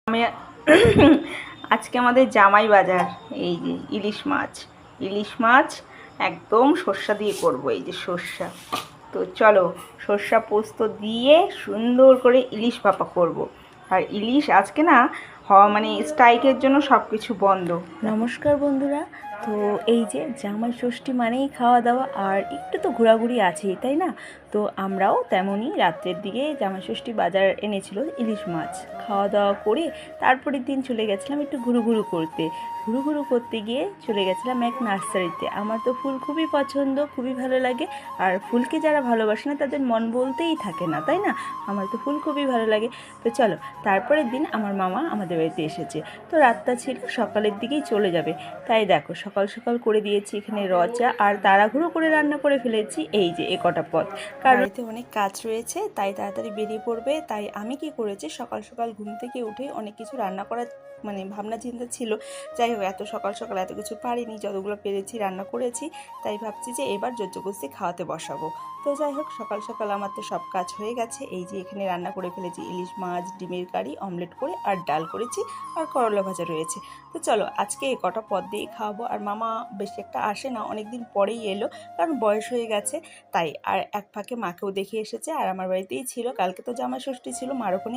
আমি আজকে আমাদের জামাই বাজার। এই যে ইলিশ মাছ একদম সর্ষা দিয়ে করব। এই যে সর্ষা, তো চলো সর্ষা পোস্ত দিয়ে সুন্দর করে ইলিশ ভাপা করব। আর ইলিশ আজকে না মানে স্ট্রাইকের জন্য সব কিছু বন্ধ। নমস্কার বন্ধুরা। তো এই যে জামাই ষষ্ঠী মানেই খাওয়া দাওয়া আর একটু তো ঘোরাঘুরি আছেই, তাই না? তো আমরাও তেমনই রাত্রের দিকে জামাই ষষ্ঠী বাজার এনেছিল ইলিশ মাছ, খাওয়া দাওয়া করে তারপরের দিন চলে গেছিলাম একটু ঘুরু করতে গিয়ে চলে গেছিলাম এক নার্সারিতে। আমার তো ফুল খুবই পছন্দ, খুবই ভালো লাগে। আর ফুলকে যারা ভালোবাসে না তাদের মন বলতেই থাকে না, তাই না? আমার তো ফুল খুবই ভালো লাগে। তো চলো, তারপরের দিন আমার মামা আমাদের বাড়িতে এসেছে। তো রাতটা ছিল, সকালের দিকেই চলে যাবে, তাই দেখো সকাল সকাল করে দিয়েছি এখানে রচা, আর তাড়াহুড়ো করে রান্না করে ফেলেছি এই যে এ কটা পদ। কারণ বাড়িতে অনেক কাজ রয়েছে, তাই তাড়াতাড়ি বেরিয়ে পড়বে। তাই আমি কি করেছি, সকাল সকাল ঘুম থেকে উঠে অনেক কিছু রান্না করার ভাবনা চিন্তা ছিল। যাই হোক, এত সকাল সকাল এত কিছু পারিনি, যতগুলো পেরেছি রান্না করেছি। তাই ভাবছি যে এবার জোরজবরদস্তি খাওয়াতে বসাবো। তো যাই হোক, সকাল সকাল আমার তো সব কাজ হয়ে গেছে। এই যে এখানে রান্না করে ফেলেছি ইলিশ মাছ, ডিমের কারি, অমলেট করে আর ডাল করেছি, আর করলা ভাজা রয়েছে। তো চলো আজকে এই কটা পদ দিয়েই খাওয়াবো। আর মামা বেশি একটা আসে না, অনেক দিন পরেই এলো, কারণ বয়স হয়ে গেছে তাই। আর এক ফাঁকে মাকেও দেখে এসেছে, আর আমার বাড়িতেই ছিল। কালকে তো জামাই ষষ্ঠী ছিল, মার ওখানে